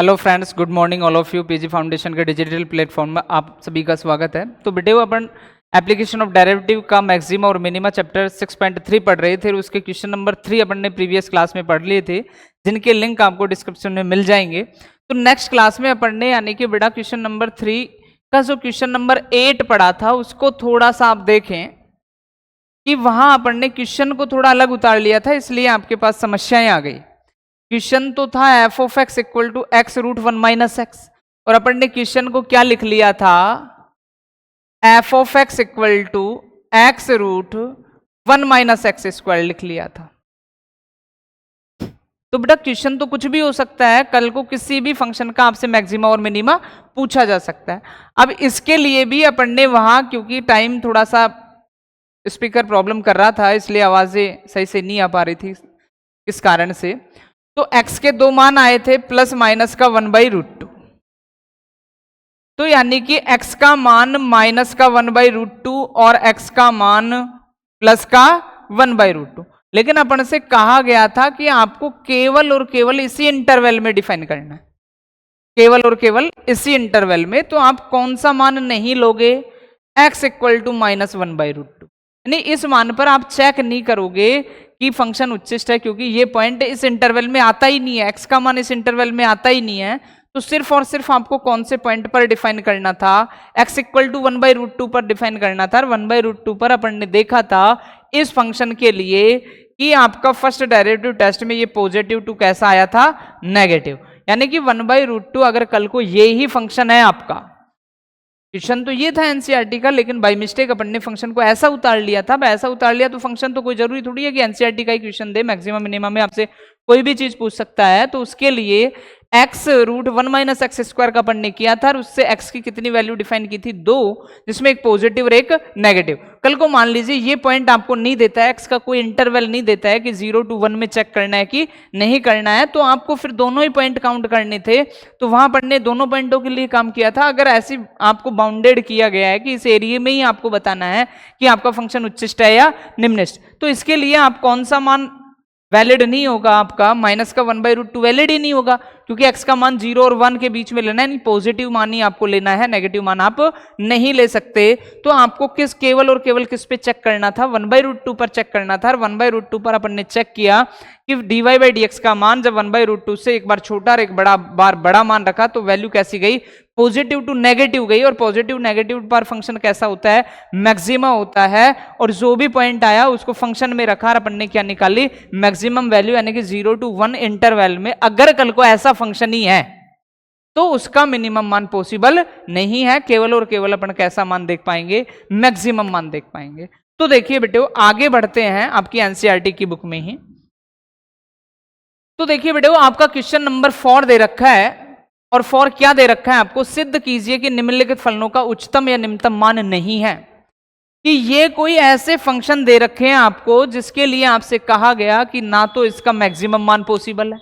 Hello friends, good morning all of you. PG foundation के digital platform में आप सभी का स्वागत है। तो बेटे अपन एप्लीकेशन ऑफ डेरिवेटिव का मैक्सिमा और मिनिमा चैप्टर 6.3 पढ़ रहे थे और उसके क्वेश्चन नंबर 3 अपन ने प्रीवियस क्लास में पढ़ लिए थे, जिनके लिंक आपको डिस्क्रिप्शन में मिल जाएंगे। तो नेक्स्ट क्लास में अपन ने यानी कि बेटा क्वेश्चन नंबर 3 का जो क्वेश्चन नंबर 8 पढ़ा था उसको थोड़ा सा आप देखें कि वहां अपन ने क्वेश्चन को थोड़ा अलग उतार लिया था, इसलिए आपके पास समस्याएं आ गई। क्वेश्चन तो था f of x equal to x root 1 minus x, और अपन ने क्वेश्चन को क्या लिख लिया था, f of x equal to x root 1 minus x square लिख लिया था। तो बेटा क्वेश्चन तो कुछ भी हो सकता है, कल को किसी भी फंक्शन का आपसे मैक्सिमा और मिनिमा पूछा जा सकता है। अब इसके लिए भी अपन ने वहां, क्योंकि टाइम थोड़ा सा स्पीकर प्रॉब्लम कर रहा था इसलिए आवाजें सही से नहीं आ पा रही थी, इस कारण से तो x के दो मान आए थे प्लस माइनस का 1/√2। तो यानी कि x का मान माइनस का 1/√2 और x का मान प्लस का 1/√2। लेकिन अपन से कहा गया था कि आपको केवल और केवल इसी इंटरवल में डिफाइन करना है, केवल और केवल इसी इंटरवल में। तो आप कौन सा मान नहीं लोगे, x इक्वल टू माइनस 1/√2, यानी इस मान पर आप चेक नहीं करोगे कि फंक्शन उच्चिष्ट है, क्योंकि ये पॉइंट इस इंटरवल में आता ही नहीं है, x का मान इस इंटरवल में आता ही नहीं है। तो सिर्फ और सिर्फ आपको कौन से पॉइंट पर डिफाइन करना था, x इक्वल टू 1/√2 पर डिफाइन करना था। 1/√2 पर अपन ने देखा था इस फंक्शन के लिए कि आपका फर्स्ट डेरिवेटिव टेस्ट में ये पॉजिटिव टू कैसा आया था, नेगेटिव, यानी कि 1/√2 अगर कल को ये ही फंक्शन है आपका, क्वेश्चन तो ये था एनसीईआरटी का, लेकिन बाय मिस्टेक अपन ने फंक्शन को ऐसा उतार लिया था। ऐसा उतार लिया तो फंक्शन तो कोई जरूरी थोड़ी है कि एनसीईआरटी का ही क्वेश्चन दे, मैक्सिमम मिनिमम में आपसे कोई भी चीज पूछ सकता है। तो उसके लिए x root 1 minus x square का अपन ने किया था और उससे x की कितनी वैल्यू डिफाइन की थी, 2, जिसमें एक पॉजिटिव और एक नेगेटिव। कल को मान लीजिए ये पॉइंट आपको नहीं देता है, x का कोई इंटरवल नहीं देता है कि 0 to 1 में चेक करना है कि नहीं करना है, तो आपको फिर दोनों ही पॉइंट काउंट करने थे। तो वहां अपन ने दोनों पॉइंटों के लिए काम किया था। अगर ऐसी आपको बाउंडेड किया गया है कि इस एरिया में ही आपको बताना है कि आपका फंक्शन उच्चिष्ट है या निम्निष्ट, तो इसके लिए आप कौन सा मान वैलिड नहीं होगा, आपका माइनस का 1/√2 वैलिड ही नहीं होगा, क्योंकि x का मान 0 और 1 के बीच में लेना है, नहीं पॉजिटिव मान ही आपको लेना है, नेगेटिव मान आप नहीं ले सकते। तो आपको किस केवल और केवल किस पे चेक करना था, 1/√2 पर चेक करना था। और 1/√2 पर अपन ने चेक किया कि dy/dx का मान जब 1/√2 से एक बार छोटा और एक बार बड़ा मान रखा तो वैल्यू कैसी गई, पॉजिटिव टू नेगेटिव गई। और पॉजिटिव नेगेटिव पर फंक्शन कैसा होता है, मैक्सिमा होता है। और जो भी पॉइंट आया उसको फंक्शन में रखा और अपन ने क्या निकाली, मैक्सिमम वैल्यू, यानी कि 0 to 1 इंटरवल में अगर कल को ऐसा फंक्शन ही है तो उसका मिनिमम मान पॉसिबल नहीं है। केवल और केवल अपन कैसा मान देख पाएंगे, मैक्सिमम मान देख पाएंगे। तो देखिए बेटे आगे बढ़ते हैं आपकी एनसीईआरटी की बुक में ही। तो देखिए बेटे आपका क्वेश्चन नंबर 4 दे रखा है, और 4 क्या दे रखा है आपको, सिद्ध कीजिए कि निम्नलिखित फलनों का उच्चतम या निम्नतम मान नहीं है। कि ये कोई ऐसे फंक्शन दे रखे हैं आपको जिसके लिए आपसे कहा गया कि ना तो इसका मैक्सिमम मान पॉसिबल है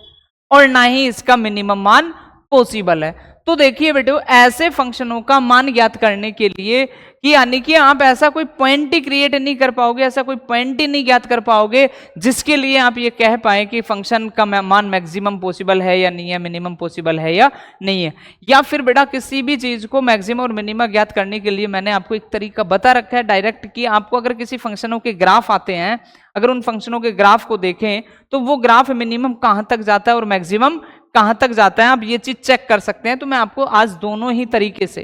और ना ही इसका मिनिमम मान पॉसिबल है। तो देखिए बेटे ऐसे फंक्शनों का मान ज्ञात करने के लिए कि यानी कि आप ऐसा कोई पॉइंट ही क्रिएट नहीं कर पाओगे, ऐसा कोई पॉइंट ही नहीं ज्ञात कर पाओगे जिसके लिए आप ये कह पाए कि फंक्शन का मान मैक्सिमम पॉसिबल है या नहीं है, मिनिमम पॉसिबल है या नहीं है। या फिर बेटा किसी भी चीज को मैक्सिमम और मिनिमम ज्ञात करने के लिए मैंने आपको एक तरीका बता रखा है डायरेक्ट, कि आपको अगर किसी फंक्शनों के ग्राफ आते हैं, अगर उन फंक्शनों के ग्राफ को देखें तो वो ग्राफ मिनिमम कहां तक जाता है और मैक्सिमम कहां तक जाता है, आप ये चीज चेक कर सकते हैं। तो मैं आपको आज दोनों ही तरीके से,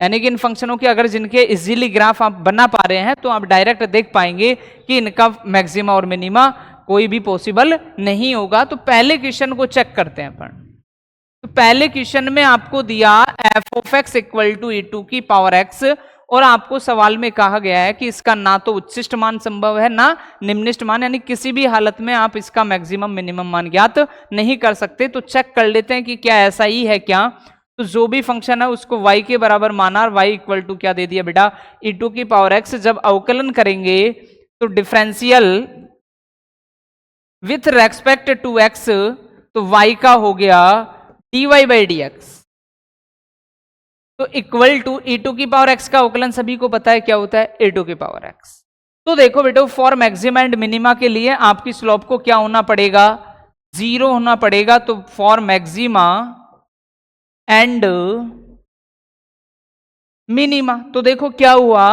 यानी कि इन फंक्शनों के अगर जिनके इजीली ग्राफ आप बना पा रहे हैं तो आप डायरेक्ट देख पाएंगे कि इनका मैक्सिमा और मिनिमा कोई भी पॉसिबल नहीं होगा। तो पहले क्वेश्चन को चेक करते हैं अपन। तो पहले क्वेश्चन में आपको दिया f of x equal to e2 की पावर एक्स, और आपको सवाल में कहा गया है कि इसका ना तो उच्चिष्ट मान संभव है ना निम्निष्ट मान, यानी किसी भी हालत में आप इसका मैक्सिमम मिनिमम मान ज्ञात नहीं कर सकते। तो चेक कर लेते हैं कि क्या ऐसा ही है क्या। तो जो भी फंक्शन है उसको y के बराबर माना और y इक्वल टू क्या दे दिया बेटा, e2 की पावर x। जब अवकलन करेंगे तो differential with respect to x, तो y का हो गया dy/dx, तो इक्वल टू e2 की पावर x का अवकलन सभी को पता है क्या होता है, a2 की पावर x। तो देखो बेटो फॉर मैक्सिमा एंड मिनिमा के लिए आपकी स्लोप को क्या होना पड़ेगा, 0 होना पड़ेगा। तो फॉर मैक्सिमा एंड मिनिमा। तो देखो क्या हुआ,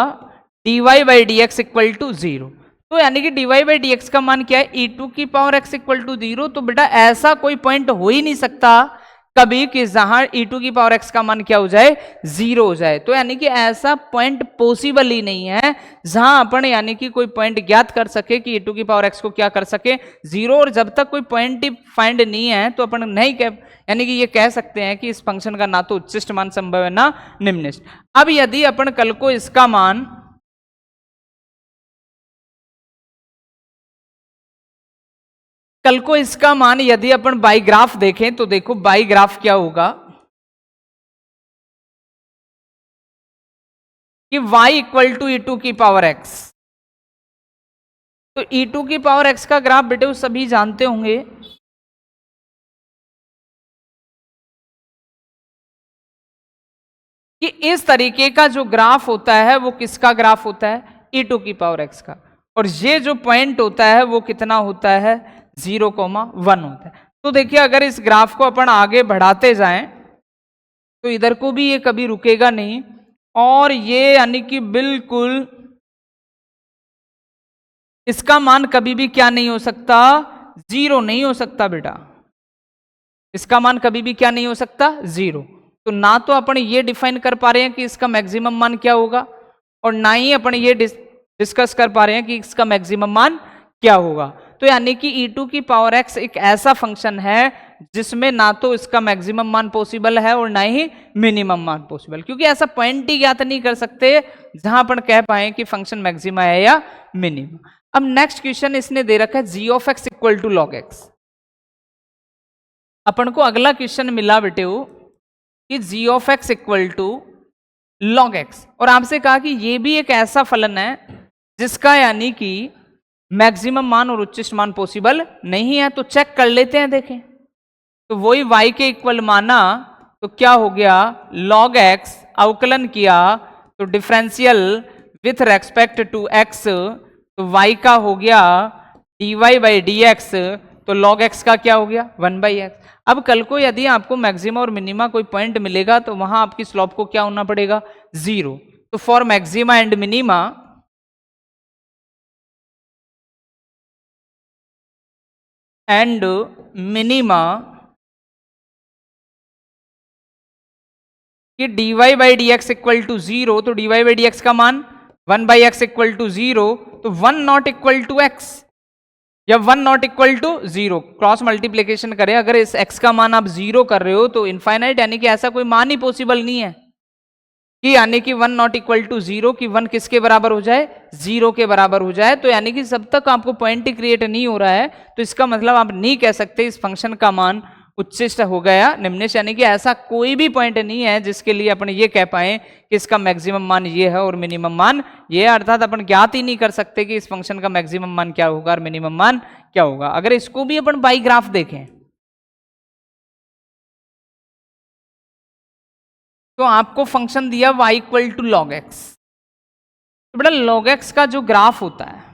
dy by d x equal to 0। तो यानी कि dy बाई डी एक्स का मान क्या है, e2 की पावर x इक्वल टू 0। तो बेटा ऐसा कोई पॉइंट हो ही नहीं सकता कभी कि जहां e2 की पावर x का मान क्या हो जाए, 0 हो जाए। तो यानी कि ऐसा पॉइंट पॉसिबल ही नहीं है जहां अपन यानी कि कोई पॉइंट ज्ञात कर सके कि e2 की पावर x को क्या कर सके, 0। और जब तक कोई पॉइंट ही फाइंड नहीं है तो अपन नहीं कह, यानी कि ये कह सकते हैं कि इस फंक्शन का ना तो उच्चिष्ट मान संभव है ना निम्निष्ट। अब यदि अपन कल को इसका मान यदि अपन बाई ग्राफ देखें तो देखो बाई ग्राफ क्या होगा कि y इक्वल टू ई2 की पावर x। तो e2 की पावर x का ग्राफ बेटे वो सभी जानते होंगे कि इस तरीके का जो ग्राफ होता है वो किसका ग्राफ होता है, e2 की पावर x का। और ये जो पॉइंट होता है वो कितना होता है, 0,1 होता है। तो देखिए अगर इस ग्राफ को अपन आगे बढ़ाते जाएं तो इधर को भी ये कभी रुकेगा नहीं, और ये यानी कि बिल्कुल इसका मान कभी भी क्या नहीं हो सकता, 0 नहीं हो सकता बेटा। इसका मान कभी भी क्या नहीं हो सकता, 0। तो ना तो अपन ये डिफाइन कर पा रहे हैं कि इसका मैक्सिमम मान क्या होगा, और ना ही अपन ये डिस्कस कर पा रहे हैं कि इसका मैक्सिमम मान क्या होगा। तो यानी कि e2 की पावर x एक ऐसा फंक्शन है जिसमें ना तो इसका मैक्सिमम मान पॉसिबल है और ना ही मिनिमम मान पॉसिबल, क्योंकि ऐसा पॉइंट ही ज्ञात नहीं कर सकते जहां अपन कह पाए कि फंक्शन मैक्सिमा है या मिनिमम। अब नेक्स्ट क्वेश्चन इसने दे रखा है g of x equal to log x. अपन को अगला क्वेश्चन मिला बेटे वो कि g of x equal to log x, और आपसे कहा कि ये भी एक ऐसा फलन है जिसका यानी कि मैक्सिमम मान और उच्चिष्ट मान पॉसिबल नहीं है। तो चेक कर लेते हैं, देखें तो वही y के इक्वल माना तो क्या हो गया, log x अवकलन किया तो differential with respect to x, तो y का हो गया dy बाई डी एक्स, तो log x का क्या हो गया 1 बाई एक्स। अब कल को यदि आपको मैक्सिमा और मिनिमा कोई पॉइंट मिलेगा तो वहां आपकी स्लोप को क्या होना पड़ेगा, 0। तो for maxima and minima and minima कि dy by d x equal to 0, तो dy बाई डी एक्स का मान 1 बाई एक्स इक्वल टू 0, तो 1 नॉट इक्वल टू एक्स या 1 not equal to 0 cross multiplication करें, अगर इस x का मान आप 0 कर रहे हो तो इनफाइनाइट यानी कि ऐसा कोई मान ही पॉसिबल नहीं है कि यानी कि 1 नॉट इक्वल टू 0 की 1 किसके बराबर हो जाए, 0 के बराबर हो जाए। तो यानी कि जब तक आपको पॉइंट ही क्रिएट नहीं हो रहा है तो इसका मतलब आप नहीं कह सकते इस फंक्शन का मान उच्चिष्ट हो गया निम्निष्ट, यानी कि ऐसा कोई भी पॉइंट नहीं है जिसके लिए अपन ये कह पाए कि इसका मैक्सिमम मान ये है और मिनिमम मान ये है। अर्थात अपन ज्ञात ही नहीं कर सकते कि इस फंक्शन का मैक्सिमम मान क्या होगा और मिनिमम मान क्या होगा। अगर इसको भी अपन बाई ग्राफ देखें तो आपको फंक्शन दिया y equal to log x. तो बेटा लॉग एक्स का जो ग्राफ होता है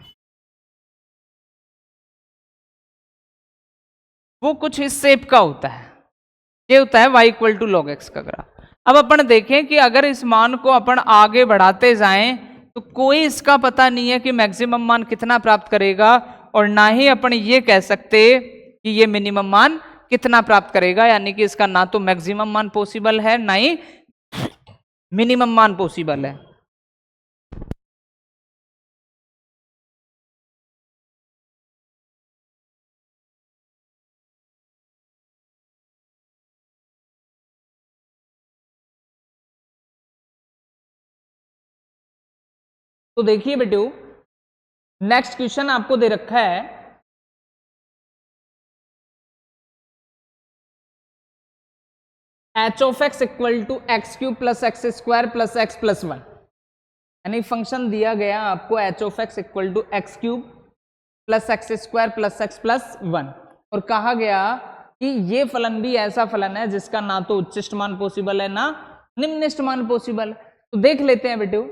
वो कुछ इस शेप का होता है, ये होता है y equal to log x का ग्राफ। अब अपन देखें कि अगर इस मान को अपन आगे बढ़ाते जाएं तो कोई इसका पता नहीं है कि मैक्सिमम मान कितना प्राप्त करेगा, और ना ही अपन ये कह सकते कि ये मिनिमम मान कितना प्राप्त करेगा, यानी कि इसका ना तो मैक्सिमम मान पॉसिबल है ना ही मिनिमम मान पॉसिबल है। तो देखिए बेटू नेक्स्ट क्वेश्चन आपको दे रखा है h of x equal to x cube plus x square plus x plus 1, यानी फंक्शन दिया गया आपको h of x equal to x cube plus x square plus x plus 1, और कहा गया कि ये फलन भी ऐसा फलन है जिसका ना तो उच्चिष्ट मान पॉसिबल है ना निम्निष्ट मान पॉसिबल है। तो देख लेते हैं बेटू,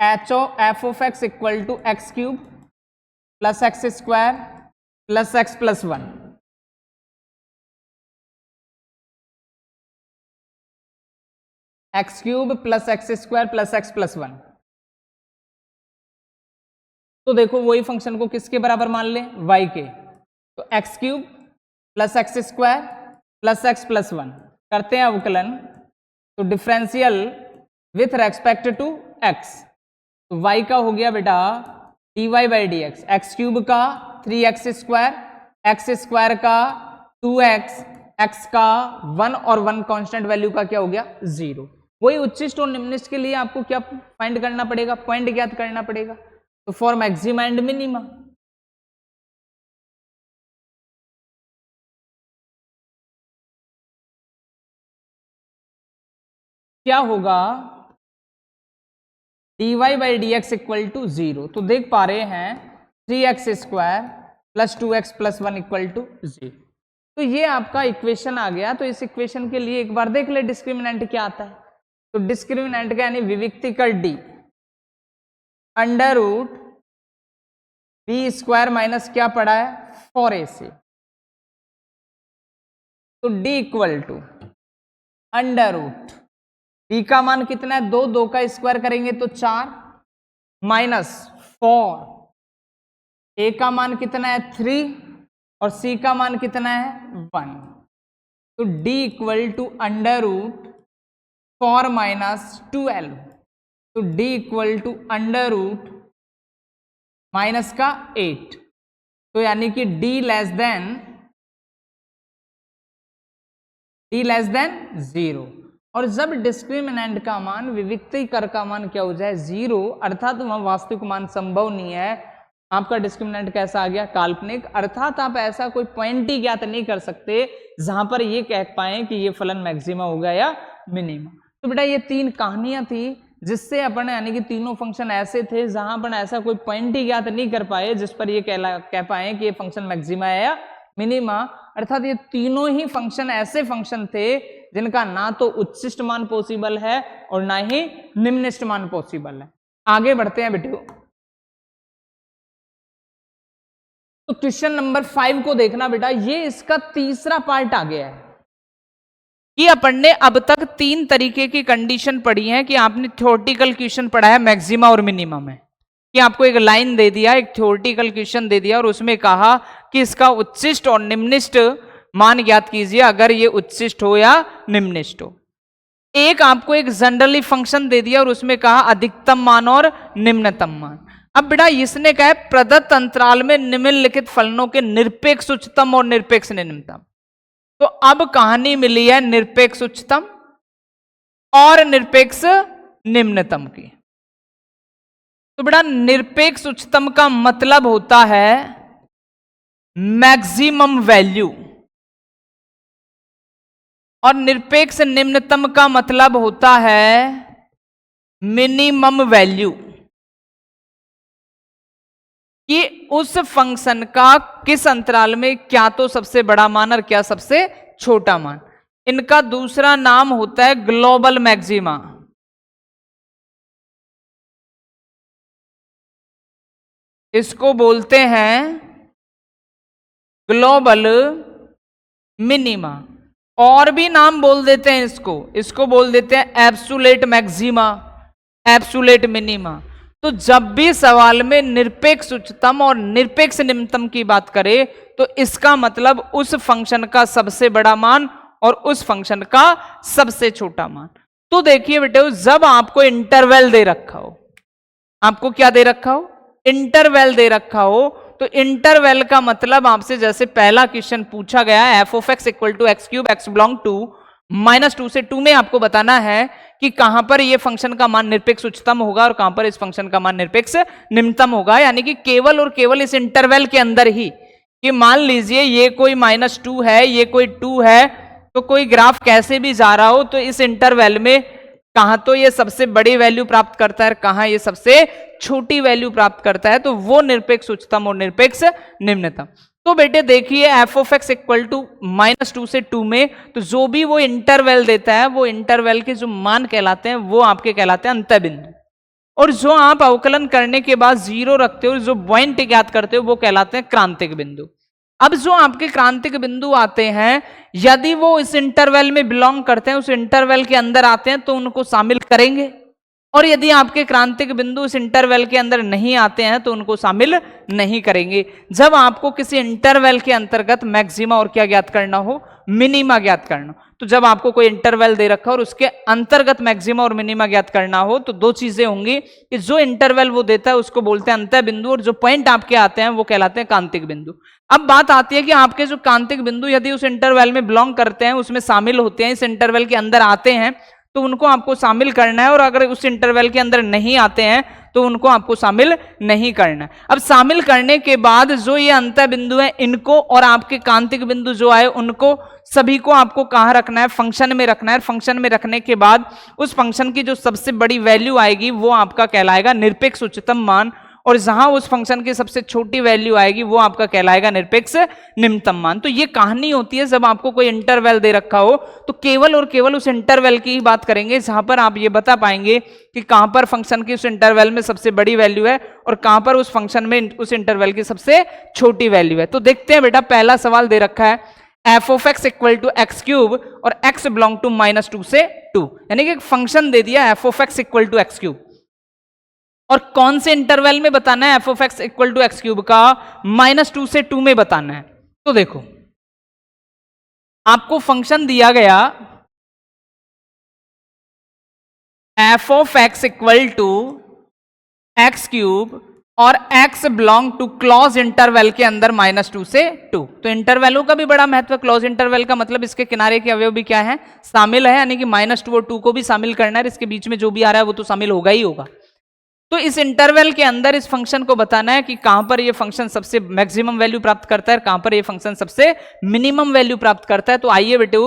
h o f of x equal to x cube plus x square plus x plus 1, x cube plus x square plus x plus 1। तो देखो वही फंक्शन को किसके बराबर मान ले, y के, तो x cube plus x square plus x plus 1 करते हैं अवकलन, तो differential with respect to x, तो y का हो गया बेटा dy by d x, x cube का 3x स्क्वायर, एक्स स्क्वायर का 2x, x का 1 और 1 कांस्टेंट वैल्यू का क्या हो गया 0। वही उच्चिष्ट और निम्निष्ट के लिए आपको क्या फाइंड करना पड़ेगा, पॉइंट ज्ञात करना पड़ेगा, तो फॉर मैक्सिमा एंड मिनिमा। क्या होगा dy by d x equal to 0, तो देख पा रहे हैं 3x square plus 2x plus 1 equal to 0। तो ये आपका इक्वेशन आ गया। तो इस इक्वेशन के लिए एक बार देख ले डिस्क्रिमिनेंट क्या आता है, तो डिस्क्रिमिनेंट का यानी विविक्तिकर d under root b square minus क्या पड़ा है 4ac, तो d equal to under root b का मान कितना है 2, 2 का स्क्वायर करेंगे तो 4 माइनस 4, a का मान कितना है 3 और c का मान कितना है 1, तो d equal to under root 4 minus 12, तो d equal to under root minus का 8, तो यानी कि d लेस देन 0। और जब डिस्क्रिमिनेंट का मान विविक्तिकर का मान क्या हो जाए 0, अर्थात वह वास्तविक मान संभव नहीं है, आपका डिस्क्रिमिनेंट कैसा आ गया काल्पनिक, अर्थात आप ऐसा कोई पॉइंट ही ज्ञात नहीं कर सकते जहां पर ये कह पाए कि ये फलन मैक्सिमा होगा या मिनिमा। तो बेटा ये 3 कहानियां थी जिससे अपन यानी कि तीनों फंक्शन ऐसे थे जहां अपन ऐसा कोई पॉइंट ही ज्ञात नहीं कर पाए जिस पर ये कह पाए कि ये फंक्शन मैक्सिमा है या मिनिमा, अर्थात ये तीनों ही फंक्शन ऐसे फंक्शन थे जिनका ना तो उच्चिष्ट मान पॉसिबल है और ना ही निम्निष्ट मान पॉसिबल है। आगे बढ़ते हैं बेटे, तो क्वेश्चन नंबर 5 को देखना बेटा, ये इसका तीसरा पार्ट आ गया है कि अपन ने अब तक 3 तरीके की कंडीशन पढ़ी है कि आपने थ्योरेटिकल क्वेश्चन पढ़ा है मैक्सिमा और मिनिमा में, कि आपको एक लाइन दे दिया, एक थ्योरेटिकल क्वेश्चन दे दिया और उसमें कहा कि इसका उच्चिष्ट और निम्निष्ट मान ज्ञात कीजिए अगर ये उच्चिष्ट हो या निम्निष्ट हो। एक आपको एक जनरली फंक्शन दे दिया और उसमें कहा अधिकतम मान और निम्नतम मान। अब बेटा इसने कहा प्रदत्त अंतराल में निम्नलिखित फलनों के निरपेक्ष उच्चतम और निरपेक्ष निम्नतम। तो अब कहानी मिली है निरपेक्ष उच्चतम और निरपेक्ष निम्नतम की। तो बेटा निरपेक्ष उच्चतम का मतलब होता है मैक्सिमम वैल्यू और निरपेक्ष निम्नतम का मतलब होता है मिनिमम वैल्यू, कि उस फंक्शन का किस अंतराल में क्या तो सबसे बड़ा मान और क्या सबसे छोटा मान। इनका दूसरा नाम होता है ग्लोबल मैक्सिमा। इसको बोलते हैं ग्लोबल मिनिमा, और भी नाम बोल देते हैं इसको बोल देते हैं एब्सोल्यूट मैक्सिमा, एब्सोल्यूट मिनिमा। तो जब भी सवाल में निरपेक्ष उच्चतम और निरपेक्ष निम्नतम की बात करें तो इसका मतलब उस फंक्शन का सबसे बड़ा मान और उस फंक्शन का सबसे छोटा मान। तो देखिए बेटे, जब आपको इंटरवल दे रखा हो, आपको क्या दे रखा हो इंटरवल दे रखा हो, तो इंटरवल का मतलब आपसे जैसे पहला क्वेश्चन पूछा गया है f of x equal to x cube x belong to -2 से 2 में आपको बताना है कि कहां पर ये फंक्शन का मान निरपेक्ष उच्चतम होगा और कहां पर इस फंक्शन का मान निरपेक्ष निम्नतम होगा। यानी कि केवल और केवल इस इंटरवल के अंदर ही, कि मान लीजिए ये कोई -2 है, ये कोई 2 है, तो कोई ग्राफ कैसे भी जा रहा हो तो इस इंटरवल में कहां तो ये सबसे बड़ी वैल्यू प्राप्त करता है, कहां ये सबसे छोटी वैल्यू प्राप्त करता है, तो वो निरपेक्ष उच्चतम और निरपेक्ष निम्नतम। तो बेटे देखिए f of x equal to -2 से 2 में, तो जो भी वो इंटरवल देता है वो इंटरवल के जो मान कहलाते हैं वो आपके कहलाते हैं अंत्य बिंदु, और जो आप अवकलन करने के बाद 0 रखते हो, जो पॉइंट ज्ञात करते हो वो कहलाते हैं क्रांतिक बिंदु। अब जो आपके क्रांतिक बिंदु आते हैं, यदि वो इस इंटरवल में बिलोंग करते हैं, उस इंटरवल के अंदर आते हैं, तो उनको शामिल करेंगे। और यदि आपके क्रांतिक बिंदु इस इंटरवल के अंदर नहीं आते हैं तो उनको शामिल नहीं करेंगे। जब आपको किसी इंटरवल के अंतर्गत मैक्सिमा और क्या ज्ञात करना हो, मिनिमा ज्ञात करना, तो जब आपको कोई इंटरवल दे रखा हो और उसके अंतर्गत मैक्सिमा और मिनिमा ज्ञात करना हो, तो दो चीजें होंगी कि जो इंटरवल वो देता है उसको बोलते हैं अंतः बिंदु, और जो पॉइंट आपके आते हैं वो कहलाते हैं कांतिक बिंदु। अब बात आती है कि आपके जो कांतिक बिंदु यदि उस इंटरवल में बिलोंग करते हैं, उसमें शामिल होते हैं, इस इंटरवल के अंदर आते हैं, तो उनको आपको शामिल करना है, और अगर उस इंटरवल के अंदर नहीं आते हैं तो उनको आपको शामिल नहीं करना है। अब शामिल करने के बाद जो ये अंतः बिंदु है, इनको और आपके कांतिक बिंदु जो आए उनको सभी को आपको कहाँ रखना है, फंक्शन में रखना है। फंक्शन में रखने के बाद उस फंक्शन की जो सबसे बड़ी वैल्यू आएगी वो आपका कहलाएगा निरपेक्ष उच्चतम मान, और जहां उस फंक्शन की सबसे छोटी वैल्यू आएगी वो आपका कहलाएगा निरपेक्ष निम्नतम मान। तो ये कहानी होती है जब आपको कोई इंटरवल दे रखा हो, तो केवल और केवल उस इंटरवल की ही बात करेंगे जहां पर आप ये बता पाएंगे कि कहां पर फंक्शन की उस इंटरवल में सबसे बड़ी वैल्यू है और कहां पर उस फंक्शन में उस इंटरवल की सबसे छोटी वैल्यू है। तो देखते हैं बेटा, पहला सवाल दे रखा है f of x equal to x cube और एक्स बिलोंग टू -2 से 2, यानी कि एक फंक्शन दे दिया f of x equal to x cube, और कौन से इंटरवल में बताना है f of x equal to x cube का, -2 से 2 में बताना है। तो देखो आपको फंक्शन दिया गया f of x equal to x cube और x belong to close interval के अंदर -2 से 2। तो इंटरवलों का भी बड़ा महत्व है। क्लोज इंटरवल का मतलब इसके किनारे के अवयव भी क्या है, शामिल है, यानी कि -2 और 2 को भी शामिल करना है, इसके बीच में जो भी आ रहा है वो तो शामिल होगा ही होगा। तो इस इंटरवल के अंदर इस फंक्शन को बताना है कि कहां पर ये फंक्शन सबसे मैक्सिमम वैल्यू प्राप्त करता है, कहां पर ये फंक्शन सबसे मिनिमम वैल्यू प्राप्त करता है। तो आइए बेटे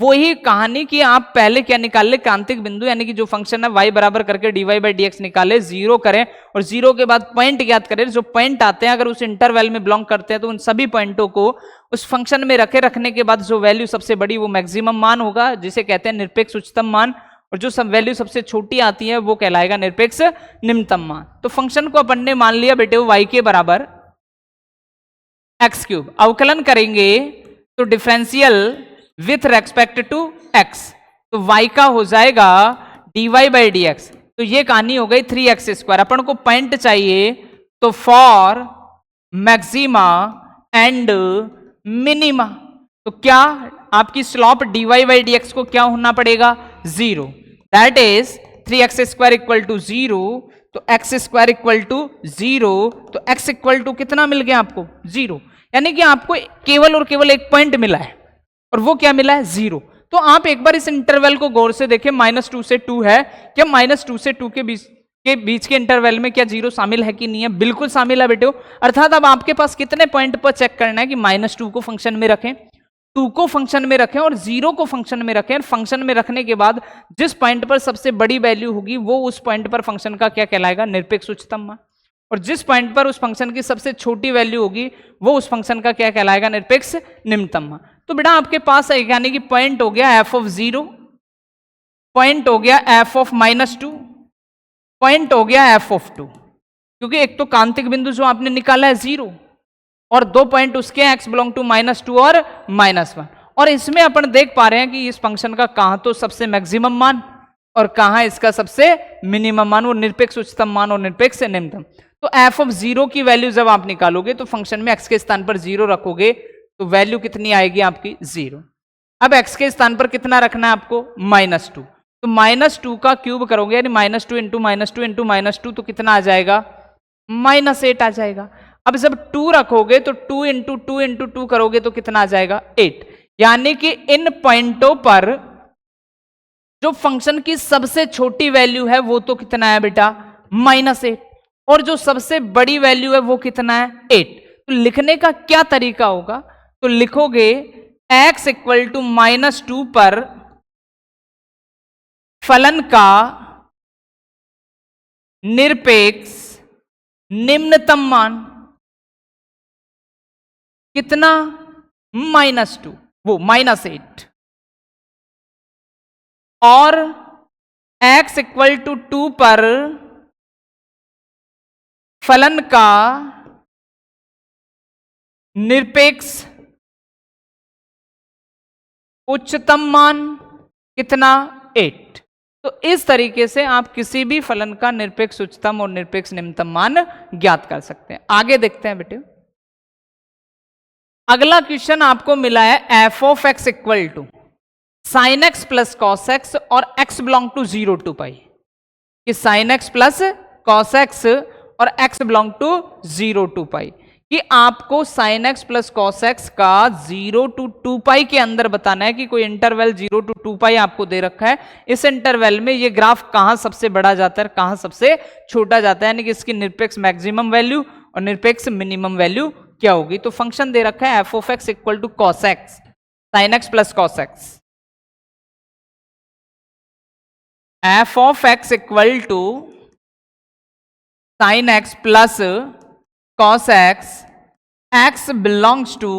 वही कहानी कि आप पहले क्या निकाल ले, क्रांतिक बिंदु, यानी कि जो फंक्शन है y बराबर करके dy/dx निकाले, जीरो करें और जीरो के बाद पॉइंट ज्ञात करें। जो पॉइंट आते हैं अगर उस इंटरवल में बिलोंग करते हैं तो उन सभी पॉइंटों को उस फंक्शन में रखने के बाद जो वैल्यू सबसे बड़ी वो मैक्सिमम मान होगा, जिसे कहते हैं निरपेक्ष उच्चतम मान, और जो सब वैल्यू सबसे छोटी आती है वो कहलाएगा निरपेक्ष निम्नतम मान। तो फंक्शन को अपन ने मान लिया बेटे y के बराबर एक्स क्यूब, अवकलन करेंगे तो differential with respect to x, तो y का हो जाएगा dy/dx। तो ये कहानी हो गई 3x²। अपन को पॉइंट चाहिए, तो फॉर मैक्सिमा एंड मिनिमा, तो क्या आपकी स्लॉप dy/dx को क्या होना पड़ेगा, 0, that is 3x² equal to 0। तो x² इक्वल टू 0, तो x इक्वल टू कितना मिल गया आपको, 0, यानी कि आपको केवल और केवल एक पॉइंट मिला है, और वो क्या मिला है, 0। तो आप एक बार इस इंटरवल को गौर से देखें, -2 से 2 है, क्या -2 से 2 के बीच के इंटरवल में क्या 0 शामिल है कि नहीं है, बिल्कुल शामिल है बेटे। अर्थात अब आपके पास कितने पॉइंट पर चेक करना है कि -2 को फंक्शन में रखें, 2 को फंक्शन में रखें और 0 को फंक्शन में रखें। फंक्शन में रखने के बाद जिस पॉइंट पर सबसे बड़ी वैल्यू होगी वो उस पॉइंट पर फंक्शन का क्या कहलाएगा, निरपेक्ष उच्चतम मान, और जिस पॉइंट पर उस फंक्शन की सबसे छोटी वैल्यू होगी वो उस फंक्शन का क्या कहलाएगा, निरपेक्ष निम्नतम मान। तो बेटा आपके पास है, यानी कि पॉइंट हो गया f ऑफ 0, पॉइंट हो गया f ऑफ -2, पॉइंट हो गया f ऑफ 2, क्योंकि एक तो कांतिक बिंदु जो आपने निकाला है 0 और दो पॉइंट उसके x बिलोंग टू -2 और -1, और इसमें अपन देख पा रहे हैं कि इस फंक्शन का कहां तो सबसे मैक्सिमम मान और कहां इसका सबसे मिनिमम मान, वो निरपेक्ष उच्चतम मान और निरपेक्ष निम्नतम। तो f ऑफ 0 की वैल्यू जब आप निकालोगे तो फंक्शन में x के स्थान पर 0 रखोगे तो वैल्यू कितनी आएगी आपकी, 0। अब x के स्थान पर कितना रखना है आपको, -2, तो -2 का क्यूब करोगे, यानी -2 इंटू -2 इंटू -2, तो कितना आ जाएगा, -8 आ जाएगा। अब जब 2 रखोगे तो 2 इंटू 2 इंटू 2 करोगे तो कितना आ जाएगा, 8, यानी कि इन पॉइंटों पर जो फंक्शन की सबसे छोटी वैल्यू है वो तो कितना है बेटा, -8, और जो सबसे बड़ी वैल्यू है वो कितना है, 8। तो लिखने का क्या तरीका होगा, तो लिखोगे x इक्वल टू -2 पर फलन का निरपेक्ष निम्नतम मान कितना, -2, वो -8, और x इक्वल टू 2 पर फलन का निरपेक्ष उच्चतम मान कितना 8। तो इस तरीके से आप किसी भी फलन का निरपेक्ष उच्चतम और निरपेक्ष निम्नतम मान ज्ञात कर सकते हैं। आगे देखते हैं बेटे, अगला क्वेश्चन आपको मिला है f of x equal to sine x plus cos x और x belong to 0 to pi, कि sine x plus cos x और x belong to 0 to pi, कि आपको sine x plus cos x का 0 to 2 पाई के अंदर बताना है कि कोई इंटरवल 0 to 2 पाई आपको दे रखा है। इस इंटरवल में ये ग्राफ कहां सबसे बड़ा जाता है, कहां सबसे छोटा जाता है, यानी कि इसकी निरपेक्ष मैक्सिमम वैल्यू और निरपेक्ष मिनिमम वैल्यू क्या होगी। तो फंक्शन दे रखा है f of x equal to cos x sine x plus cos x, f of x equal to sine x plus cos x, x belongs to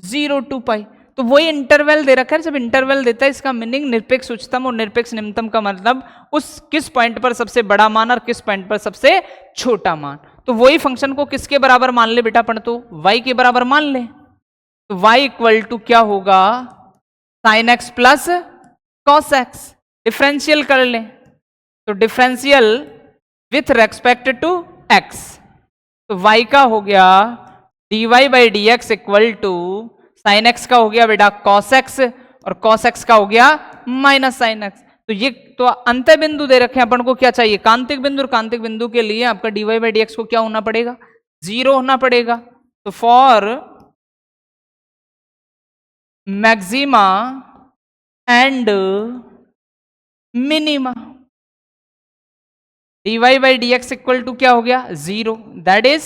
0 to pi. तो वही इंटरवल दे रखा है, जब इंटरवल देता है इसका मीनिंग निरपेक्ष उच्चतम और निरपेक्ष निम्नतम का मतलब उस किस पॉइंट पर सबसे बड़ा मान और किस पॉइंट पर सबसे छोटा मान। तो वही फंक्शन को किसके बराबर मान ले बेटा अपन, तो y के बराबर मान ले। तो y इक्वल टू क्या होगा, sine x plus cos x, differential कर ले, तो differential with respect to x, तो y का हो गया dy by d x equal to sine x का हो गया बेटा cos x और cos x का हो गया माइनस साइन एक्स। तो ये तो अंत्य बिंदु दे रखे हैं, अपन को क्या चाहिए, कांतिक बिंदु, और कांतिक बिंदु के लिए आपका dy बाई डी एक्स को क्या होना पड़ेगा, 0 होना पड़ेगा। तो for maxima and minima dy by d x equal to क्या हो गया 0, that is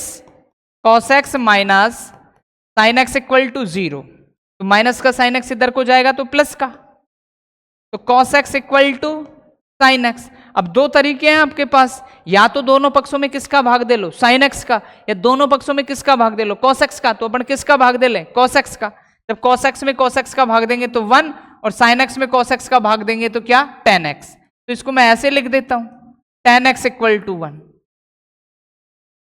cos x minus sine x equal to 0। तो माइनस का साइन एक्स इधर को जाएगा तो प्लस का, तो cos x equal to sine x. अब दो तरीके हैं आपके पास, या तो दोनों पक्षों में किसका भाग दे लो साइन एक्स का, या दोनों पक्षों में किसका भाग दे लो cos x का। तो अपन किसका भाग दे लें, cos x का। जब cos x में cos x का भाग देंगे तो 1, और sin x में cos x का भाग देंगे तो क्या tan x। तो इसको मैं ऐसे लिख देता हूं tan x इक्वल टू 1।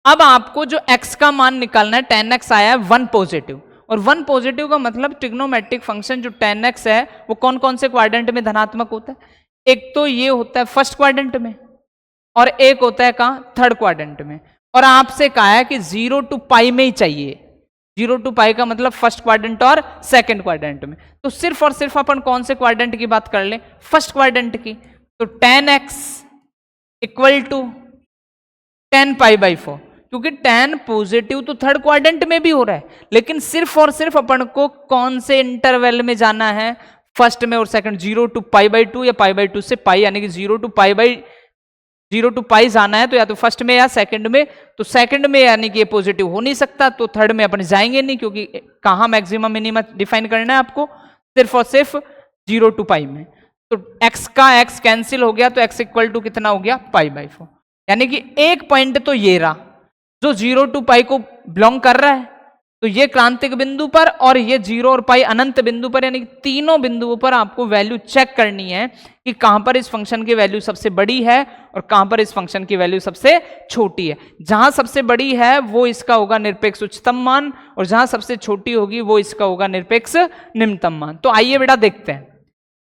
अब आपको जो x का मान निकालना है, tan x आया है 1 पॉजिटिव, और 1 पॉजिटिव का मतलब ट्रिग्नोमेट्रिक फंक्शन जो tan x है वो कौन कौन से क्वाड्रेंट में धनात्मक होता है, एक तो ये होता है फर्स्ट क्वाड्रेंट में, और एक होता है कहां, थर्ड क्वाड्रेंट में। और आपसे कहा है कि 0 to पाई में ही चाहिए, 0 to पाई का मतलब फर्स्ट क्वाड्रेंट और सेकंड क्वाड्रेंट में। तो सिर्फ और सिर्फ अपन कौन से क्वाड्रेंट की बात कर लें, फर्स्ट क्वाड्रेंट की। तो tan x equal to tan pi by 4, क्योंकि tan पॉजिटिव तो थर्ड क्वाड्रेंट में भी हो रहा है, लेकिन सिर्फ और सिर्फ अपन को कौन से इंटरवल में जाना है, फर्स्ट में और सेकंड, 0 to पाई बाई 2 या पाई बाई 2 से पाई, यानी कि 0 to पाई जाना है तो या तो फर्स्ट में या सेकंड में। तो सेकंड में यानी कि ये पॉजिटिव हो नहीं सकता, तो थर्ड में अपन जाएंगे नहीं, क्योंकि कहां मैक्सिमम मिनिमम डिफाइन करना है आपको, सिर्फ और सिर्फ 0 to पाई में। तो x का x कैंसिल हो गया, तो x इक्वल टू कितना हो गया पाई बाई 4, यानी कि एक पॉइंट तो ये रहा जो 0 to पाई को बिलोंग कर रहा है, तो ये क्रांतिक बिंदु पर, और ये 0 और पाई अनंत बिंदु पर, यानी कि तीनों बिंदुओं पर आपको वैल्यू चेक करनी है कि कहां पर इस फंक्शन की वैल्यू सबसे बड़ी है और कहां पर इस फंक्शन की वैल्यू सबसे छोटी है। जहां सबसे बड़ी है वो इसका होगा निरपेक्ष उच्चतम मान, और जहां सबसे छोटी होगी वो इसका होगा निरपेक्ष निम्नतम मान। तो आइए बेटा देखते हैं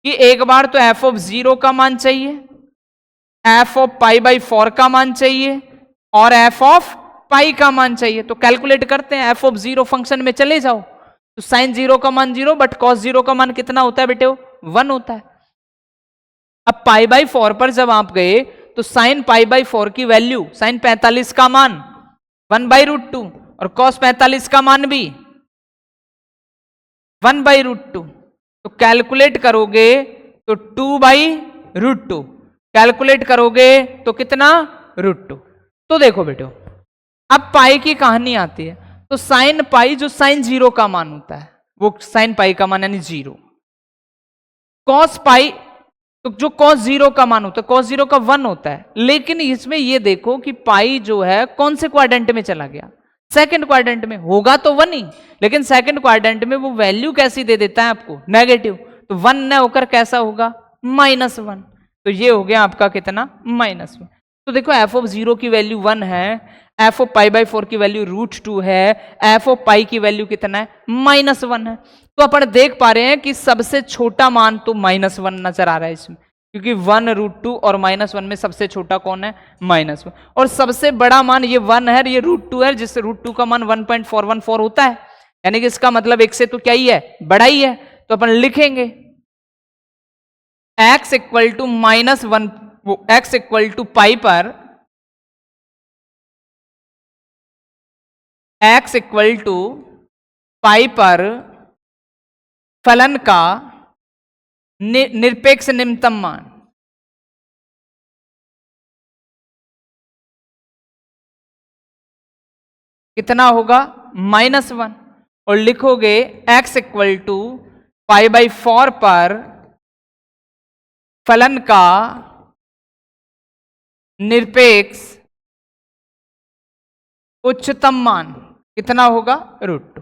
कि एक बार तो f ऑफ 0 का मान चाहिए, f ऑफ पाई बाई 4 का मान चाहिए, और f ऑफ पाई का मान चाहिए। तो कैलकुलेट करते हैं, f ऑफ 0 फंक्शन में चले जाओ, तो साइन 0 का मान 0, बट cos 0 का मान कितना होता है बेटे, 1 होता है। अब पाई बाई 4 पर जब आप गए तो साइन पाई बाई 4 की वैल्यू, साइन 45 का मान 1/√2, और cos 45 का मान भी 1/√2। तो कैलकुलेट करोगे तो 2/√2, कैलकुलेट करोगे तो कितना √2। तो देखो बेटो, अब पाई की कहानी आती है, तो साइन पाई जो साइन 0 का मान होता है वो साइन पाई का मान यानी 0, कॉस पाई तो जो cos 0 का मान होता है cos 0 का 1 होता है। लेकिन इसमें ये देखो कि पाई जो है कौन से क्वाड्रेंट में चला गया, सेकंड क्वाड्रेंट में, होगा तो 1 ही, लेकिन सेकंड क्वाड्रेंट में वो वैल्यू कैसी दे देता है आपको, नेगेटिव। तो 1 न होकर कैसा होगा, -1। तो ये हो गया आपका कितना, -1। तो देखो f ऑफ 0 की वैल्यू 1 है, एफ ऑफ पाई बाई 4 की वैल्यू √2 है, एफ ऑफ पाई की वैल्यू कितना है -1 है। तो अपन देख पा रहे हैं कि सबसे छोटा मान तो -1 नजर आ रहा है इसमें, क्योंकि 1 √2 और -1 में सबसे छोटा कौन है -1, और सबसे बड़ा मान ये 1 है, ये √2 है, जिससे √2 का मान 1.414 होता है, यानी कि इसका मतलब एक से तो क्या ही है, बड़ा ही है। तो अपन लिखेंगे x equal to -1, x equal to pi पर x इक्वल टू पाई पर फलन का निरपेक्ष निम्नतम मान। कितना होगा -1, और लिखोगे x equal to pi by 4 पर फलन का निरपेक्ष उच्चतम मान कितना होगा √2।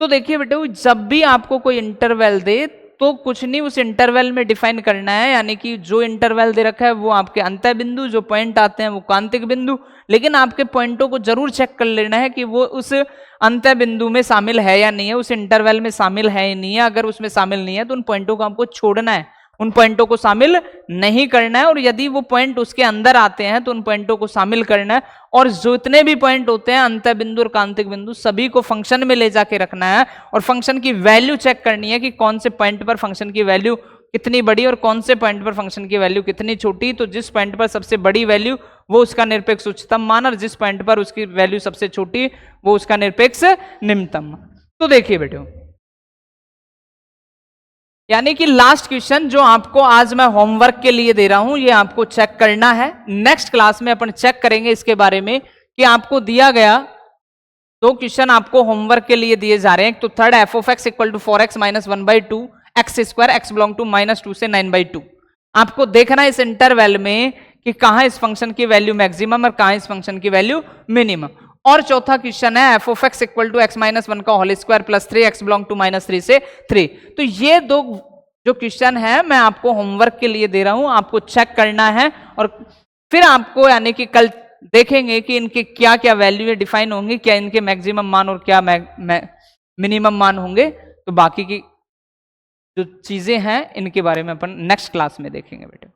तो देखिए बेटे, जब भी आपको कोई इंटरवल दे तो कुछ नहीं उस इंटरवल में डिफाइन करना है, यानी कि जो इंटरवल दे रखा है वो आपके अंतः बिंदु, जो पॉइंट आते हैं वो कांतिक बिंदु, लेकिन आपके पॉइंटों को जरूर चेक कर लेना है कि वो उस अंतः बिंदु में शामिल है या नहीं है, उस इंटरवल में शामिल है या नहीं है। अगर उसमें शामिल नहीं है तो उन पॉइंटों को आपको छोड़ना है, उन पॉइंटों को शामिल नहीं करना है, और यदि वो पॉइंट उसके अंदर आते हैं तो उन पॉइंटों को शामिल करना है। और जितने भी पॉइंट होते हैं अंतः बिंदु और कांतिक बिंदु, सभी को फंक्शन में ले जाके रखना है, और फंक्शन की वैल्यू चेक करनी है कि कौन से पॉइंट पर फंक्शन की वैल्यू कितनी बड़ी और कौन से पॉइंट पर फंक्शन की वैल्यू कितनी छोटी। तो जिस पॉइंट पर सबसे बड़ी वैल्यू वो उसका निरपेक्ष उच्चतम मान, और जिस पॉइंट पर उसकी वैल्यू सबसे छोटी वो उसका निरपेक्ष निम्नतम मान। तो देखिए बेटे, यानी कि लास्ट क्वेश्चन जो आपको आज मैं होमवर्क के लिए दे रहा हूं, ये आपको चेक करना है। नेक्स्ट क्लास में अपन चेक करेंगे इसके बारे में कि आपको दिया गया 2 क्वेश्चन आपको होमवर्क के लिए दिए जा रहे हैं। तो third f of x equal to 4x - 1/2 x square x belong to -2 से 9/2। आपको देखना है इस इंटरवल में कि कहां इस फंक्शन की वैल्यू मैक्सिमम और कहां इस फंक्शन की वैल्यू मिनिमम। और चौथा क्वेश्चन है f of x equal to x - 1 का whole square plus 3 x belong to -3 से 3। तो ये 2 जो क्वेश्चन है मैं आपको होमवर्क के लिए दे रहा हूं, आपको चेक करना है, और फिर आपको यानी कि कल देखेंगे कि इनके क्या क्या वैल्यू डिफाइन होंगी, क्या इनके मैक्सिमम मान और क्या मिनिमम मान होंगे। तो बाकी की जो चीजें हैं इनके बारे में अपन नेक्स्ट क्लास में देखेंगे बेटे।